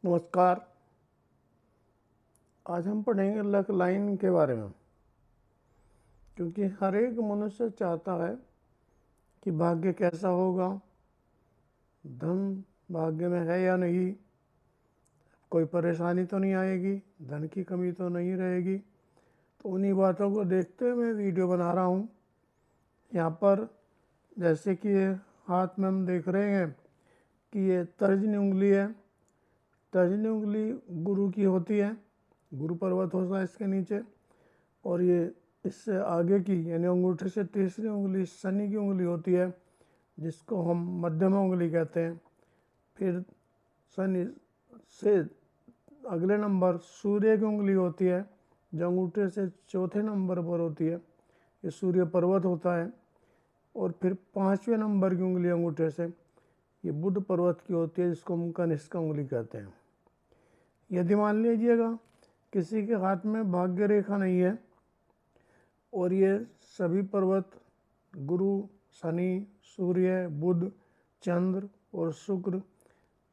नमस्कार। आज हम पढ़ेंगे लक लाइन के बारे में, क्योंकि हर एक मनुष्य चाहता है कि भाग्य कैसा होगा, धन भाग्य में है या नहीं, कोई परेशानी तो नहीं आएगी, धन की कमी तो नहीं रहेगी। तो उन्हीं बातों को देखते हुए मैं वीडियो बना रहा हूँ। यहाँ पर जैसे कि हाथ में हम देख रहे हैं कि ये तर्जनी उंगली है। तर्जनी उंगली गुरु की होती है, गुरु पर्वत होता है इसके नीचे। और ये इससे आगे की यानी अंगूठे से तीसरी उंगली शनि की उंगली होती है, जिसको हम मध्यमा उंगली कहते हैं। फिर शनि से अगले नंबर सूर्य की उंगली होती है, जो अंगूठे से चौथे नंबर पर होती है, ये सूर्य पर्वत होता है। और फिर पाँचवें नंबर की उंगली अंगूठे से ये बुध पर्वत की होती है, जिसको हम कनिष्का उंगली कहते हैं। यदि मान लीजिएगा किसी के हाथ में भाग्य रेखा नहीं है और ये सभी पर्वत गुरु, शनि, सूर्य, बुध, चंद्र और शुक्र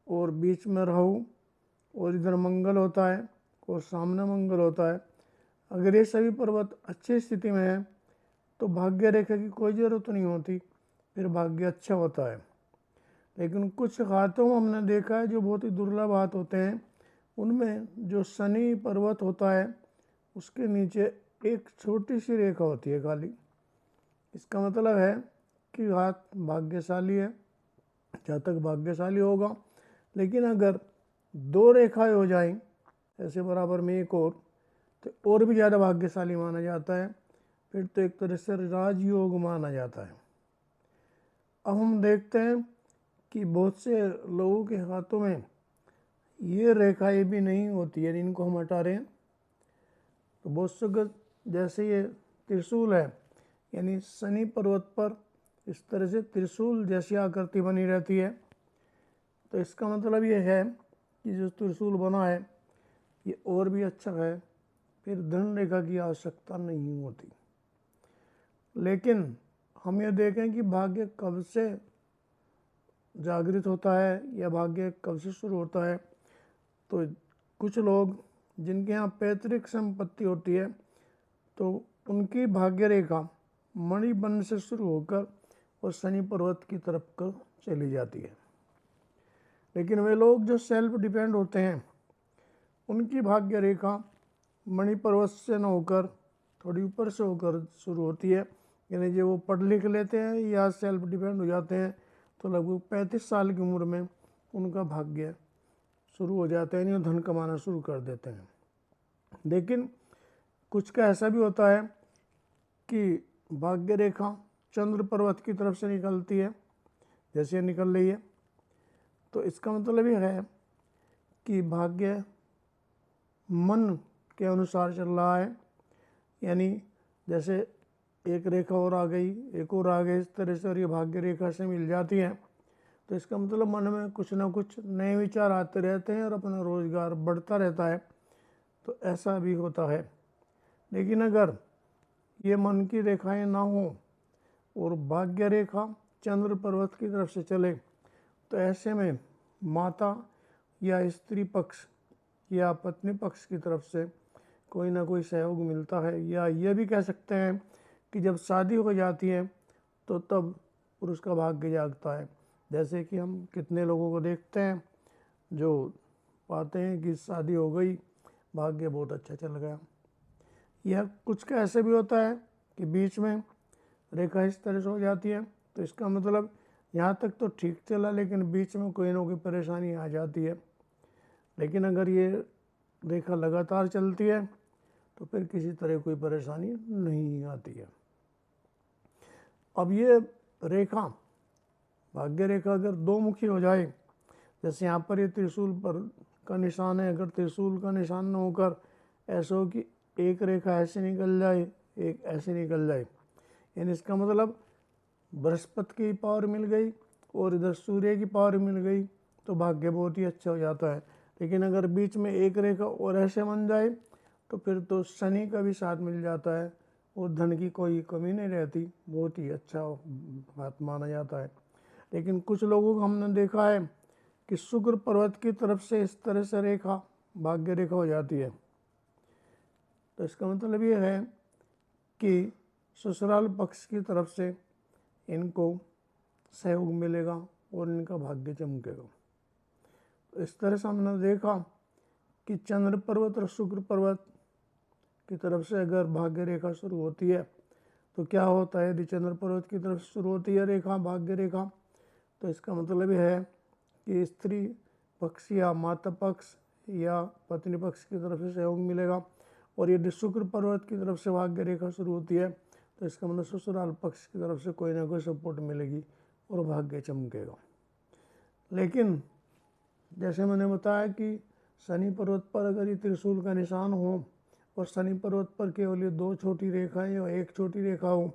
और बीच में राहु और इधर मंगल होता है और सामने मंगल होता है, अगर ये सभी पर्वत अच्छी स्थिति में है तो भाग्य रेखा की कोई ज़रूरत नहीं होती, फिर भाग्य अच्छा होता है। लेकिन कुछ हाथों में हमने देखा है जो बहुत ही दुर्लभ हाथ होते हैं, उनमें जो शनि पर्वत होता है उसके नीचे एक छोटी सी रेखा होती है काली। इसका मतलब है कि हाथ भाग्यशाली है, जातक भाग्यशाली होगा। लेकिन अगर दो रेखाएं हो जाएं ऐसे बराबर में एक और भी ज़्यादा भाग्यशाली माना जाता है, फिर तो एक तरह से राजयोग माना जाता है। अब हम देखते हैं कि बहुत से लोगों के हाथों में ये रेखाएं भी नहीं होती है, इनको हम हटा रहे हैं। तो बहुत से जैसे ये त्रिशूल है, यानी शनि पर्वत पर इस तरह से त्रिशूल जैसी आकृति बनी रहती है। तो इसका मतलब ये है कि जो त्रिशूल बना है ये और भी अच्छा है, फिर धन रेखा की आवश्यकता नहीं होती। लेकिन हम ये देखें कि भाग्य कब से जागृत होता है या भाग्य कब से शुरू होता है। तो कुछ लोग जिनके यहाँ पैतृक संपत्ति होती है तो उनकी भाग्य रेखा मणिबंध से शुरू होकर और शनि पर्वत की तरफ कर चली जाती है। लेकिन वे लोग जो सेल्फ डिपेंड होते हैं उनकी भाग्य रेखा मणि पर्वत से न होकर थोड़ी ऊपर से होकर शुरू होती है। यानी जो वो पढ़ लिख लेते हैं या सेल्फ डिपेंड हो जाते हैं तो लगभग 35 साल की उम्र में उनका भाग्य शुरू हो जाता है, यानी धन कमाना शुरू कर देते हैं। लेकिन कुछ का ऐसा भी होता है कि भाग्य रेखा चंद्र पर्वत की तरफ से निकलती है, जैसे निकल रही है। तो इसका मतलब ये है कि भाग्य मन के अनुसार चल रहा है, यानी जैसे एक रेखा और आ गई, एक और आ गई, इस तरह से, और ये भाग्य रेखा से मिल जाती है। तो इसका मतलब मन में कुछ ना कुछ नए विचार आते रहते हैं और अपना रोजगार बढ़ता रहता है। तो ऐसा भी होता है। लेकिन अगर ये मन की रेखाएं ना हो और भाग्य रेखा चंद्र पर्वत की तरफ से चले तो ऐसे में माता या स्त्री पक्ष या पत्नी पक्ष की तरफ से कोई ना कोई सहयोग मिलता है। या ये भी कह सकते हैं कि जब शादी हो जाती है तो तब पुरुष का भाग्य जागता है। जैसे कि हम कितने लोगों को देखते हैं जो पाते हैं कि शादी हो गई, भाग्य बहुत अच्छा चल गया। यह कुछ का ऐसे भी होता है कि बीच में रेखा इस तरह से हो जाती है, तो इसका मतलब यहाँ तक तो ठीक चला, लेकिन बीच में कोई ना कोई परेशानी आ जाती है। लेकिन अगर ये रेखा लगातार चलती है तो फिर किसी तरह कोई परेशानी नहीं आती है। अब ये रेखा भाग्य रेखा अगर दो मुखी हो जाए, जैसे यहाँ पर ये त्रिशूल पर का निशान है, अगर त्रिशूल का निशान न होकर ऐसा हो कि एक रेखा ऐसे निकल जाए, एक ऐसे निकल जाए, यानी इसका मतलब बृहस्पति की पावर मिल गई और इधर सूर्य की पावर मिल गई तो भाग्य बहुत ही अच्छा हो जाता है। लेकिन अगर बीच में एक रेखा और ऐसे बन जाए तो फिर तो शनि का भी साथ मिल जाता है और धन की कोई कमी नहीं रहती, बहुत ही अच्छा हाथ माना जाता है। लेकिन कुछ लोगों को हमने देखा है कि शुक्र पर्वत की तरफ से इस तरह से रेखा भाग्य रेखा हो जाती है, तो इसका मतलब ये है कि ससुराल पक्ष की तरफ से इनको सहयोग मिलेगा और इनका भाग्य चमकेगा। तो इस तरह से हमने देखा कि चंद्र पर्वत और शुक्र पर्वत की तरफ से अगर भाग्य रेखा शुरू होती है तो क्या होता है। यदि चंद्र पर्वत की तरफ से शुरू होती है रेखा भाग्य रेखा, तो इसका मतलब यह है कि स्त्री पक्ष या माता पक्ष या पत्नी पक्ष की तरफ से सहयोग मिलेगा। और यदि शुक्र पर्वत की तरफ से भाग्य रेखा शुरू होती है तो इसका मतलब ससुराल पक्ष की तरफ से कोई ना कोई सपोर्ट मिलेगी और भाग्य चमकेगा। लेकिन जैसे मैंने बताया कि शनि पर्वत पर अगर ये त्रिशूल का निशान हो और शनि पर्वत पर केवल ये 2 छोटी रेखाएं या 1 छोटी रेखा हो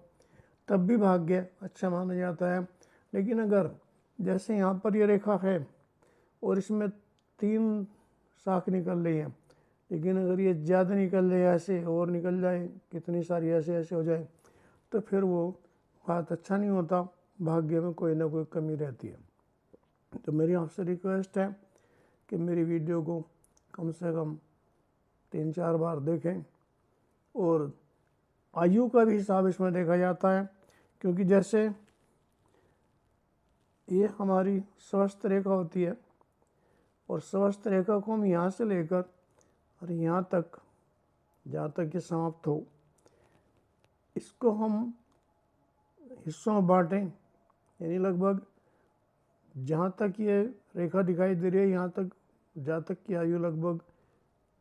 तब भी भाग्य अच्छा माना जाता है। लेकिन अगर जैसे यहाँ पर ये रेखा है और इसमें 3 शाख निकल रही हैं, लेकिन अगर ये ज़्यादा निकल जाए ऐसे और निकल जाए कितनी सारी ऐसे ऐसे हो जाए तो फिर वो बात अच्छा नहीं होता, भाग्य में कोई ना कोई कमी रहती है। तो मेरी आपसे रिक्वेस्ट है कि मेरी वीडियो को कम से कम 3-4 बार देखें। और आयु का भी हिसाब इसमें देखा जाता है, क्योंकि जैसे ये हमारी स्वस्थ रेखा होती है और स्वस्थ रेखा को हम यहाँ से लेकर और यहाँ तक जहाँ तक ये समाप्त हो इसको हम हिस्सों में बांटें, यानी लगभग जहाँ तक ये रेखा दिखाई दे रही है यहाँ तक जहाँ तक की आयु लगभग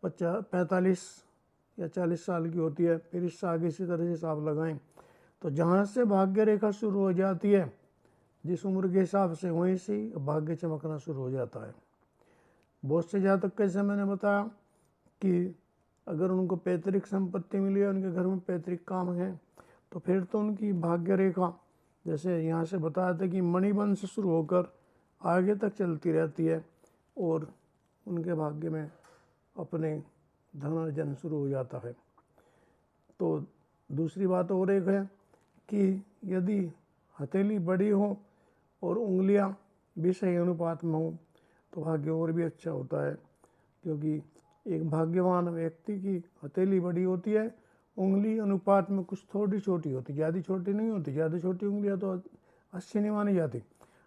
45 या 40 साल की होती है, फिर इससे आगे इसी तरह से हिसाब लगाएं। तो जहाँ से भाग्य रेखा शुरू हो जाती है जिस उम्र के हिसाब से वहीं से भाग्य चमकना शुरू हो जाता है। बहुत से जातक कैसे मैंने बताया कि अगर उनको पैतृक संपत्ति मिली है, उनके घर में पैतृक काम है, तो फिर तो उनकी भाग्य रेखा जैसे यहाँ से बताया था कि मणिबंध से शुरू होकर आगे तक चलती रहती है और उनके भाग्य में अपने धन अर्जन शुरू हो जाता है। तो दूसरी बात और एक है कि यदि हथेली बड़ी हो और उंगलियां भी सही अनुपात में हो तो भाग्य और भी अच्छा होता है, क्योंकि एक भाग्यवान व्यक्ति की हथेली बड़ी होती है, उंगली अनुपात में कुछ थोड़ी छोटी होती, ज़्यादा छोटी नहीं होती। ज़्यादा छोटी उंगलियां तो अच्छी नहीं मानी जाती,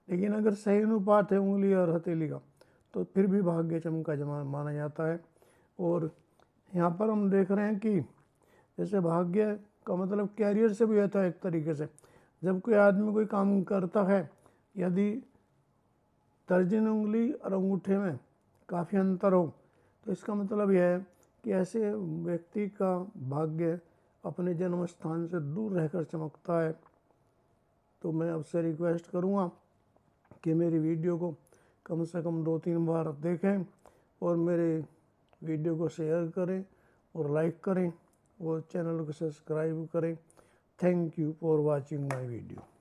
लेकिन अगर सही अनुपात है उंगली और हथेली का तो फिर भी भाग्य चमका जमा माना जाता है। और यहाँ पर हम देख रहे हैं कि जैसे भाग्य का मतलब कैरियर से भी होता है एक तरीके से। जब कोई आदमी कोई काम करता है, यदि तर्जनी उंगली और अंगूठे में काफ़ी अंतर हो तो इसका मतलब यह है कि ऐसे व्यक्ति का भाग्य अपने जन्म स्थान से दूर रहकर चमकता है। तो मैं आपसे रिक्वेस्ट करूँगा कि मेरी वीडियो को कम से कम 2-3 बार देखें और मेरे वीडियो को शेयर करें और लाइक करें और चैनल को सब्सक्राइब करें। Thank you for watching my video.